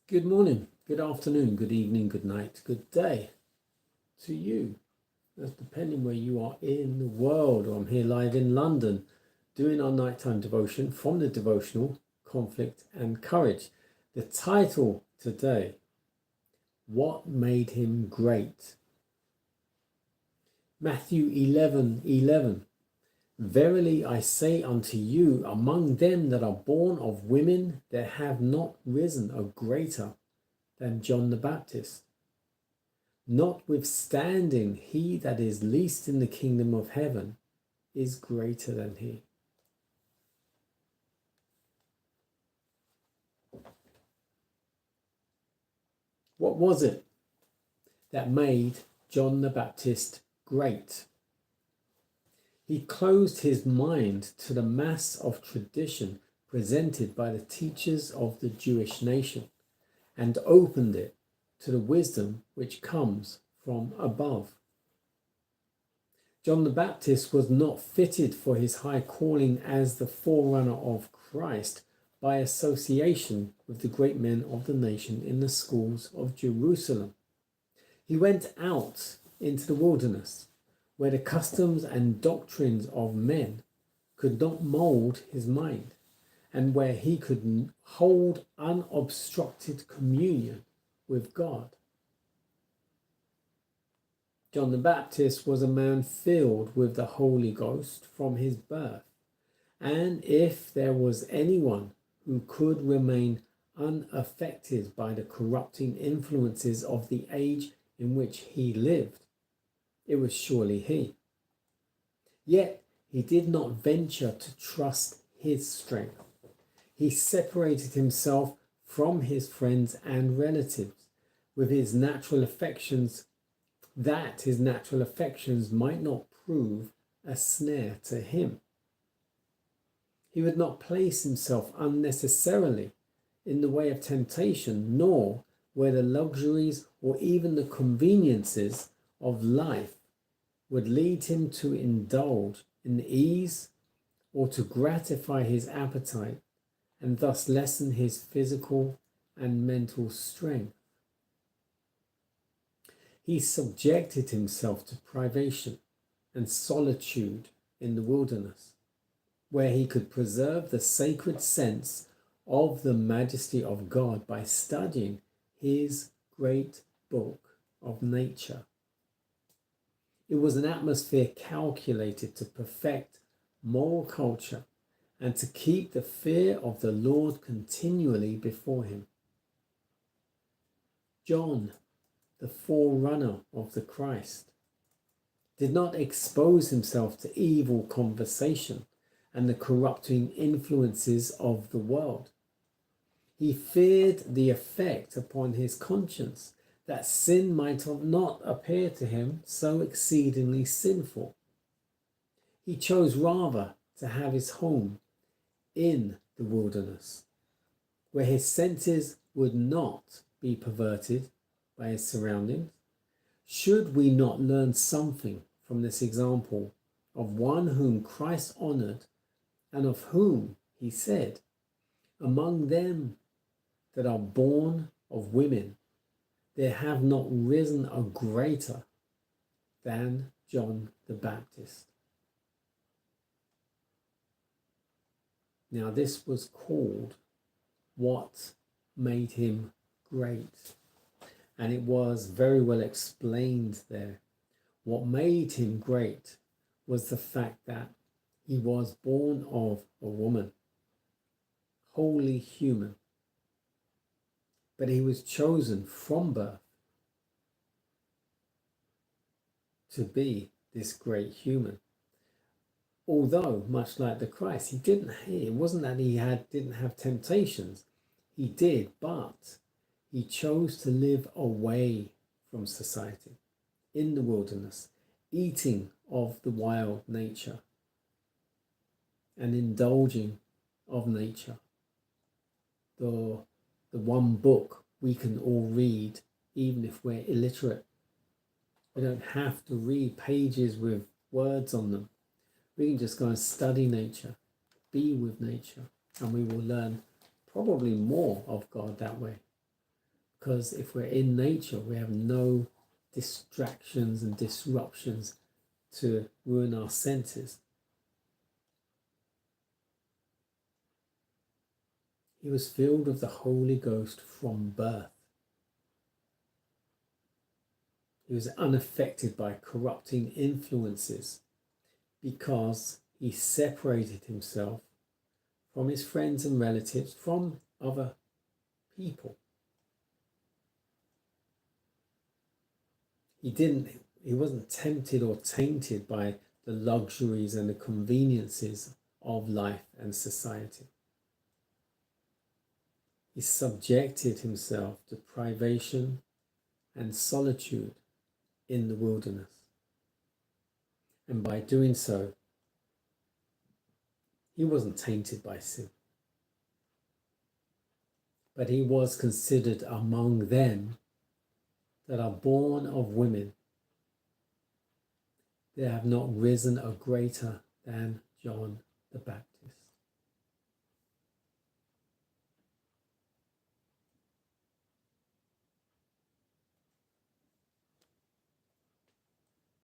Good morning, good afternoon, good evening, good night, good day to you. That's depending where you are in the world. I'm here live in London doing our nighttime devotion from the devotional Conflict and Courage. The title today, What Made Him Great? Matthew 11:11. Verily I say unto you, among them that are born of women, there have not risen a greater than John the Baptist. Notwithstanding, he that is least in the kingdom of heaven is greater than he. What was it that made John the Baptist great? He closed his mind to the mass of tradition presented by the teachers of the Jewish nation and opened it to the wisdom which comes from above. John the Baptist was not fitted for his high calling as the forerunner of Christ by association with the great men of the nation in the schools of Jerusalem. He went out into the wilderness, where the customs and doctrines of men could not mould his mind, and where he could hold unobstructed communion with God. John the Baptist was a man filled with the Holy Ghost from his birth, and if there was anyone who could remain unaffected by the corrupting influences of the age in which he lived, it was surely he. Yet he did not venture to trust his strength. He separated himself from his friends and relatives with his natural affections, that his natural affections might not prove a snare to him. He would not place himself unnecessarily in the way of temptation, nor where the luxuries or even the conveniences of life would lead him to indulge in ease or to gratify his appetite and thus lessen his physical and mental strength. He subjected himself to privation and solitude in the wilderness, where he could preserve the sacred sense of the majesty of God by studying his great book of nature. It was an atmosphere calculated to perfect moral culture and to keep the fear of the Lord continually before him. John, the forerunner of the Christ, did not expose himself to evil conversation and the corrupting influences of the world. He feared the effect upon his conscience that sin might not appear to him so exceedingly sinful. He chose rather to have his home in the wilderness, where his senses would not be perverted by his surroundings. Should we not learn something from this example of one whom Christ honored and of whom he said, among them that are born of women, there have not risen a greater than John the Baptist. Now this was called what made him great. And it was very well explained there. What made him great was the fact that he was born of a woman, wholly human. But he was chosen from birth to be this great human. Although, much like the Christ, it wasn't that he didn't have temptations. He did, but he chose to live away from society, in the wilderness, eating of the wild nature and indulging of nature. The one book we can all read, even if we're illiterate. We don't have to read pages with words on them. We can just go and study nature, be with nature, and we will learn probably more of God that way. Because if we're in nature, we have no distractions and disruptions to ruin our senses. He was filled with the Holy Ghost from birth. He was unaffected by corrupting influences because he separated himself from his friends and relatives, from other people. He wasn't tempted or tainted by the luxuries and the conveniences of life and society. He subjected himself to privation and solitude in the wilderness. And by doing so, he wasn't tainted by sin. But he was considered among them that are born of women. There have not risen a greater than John the Baptist.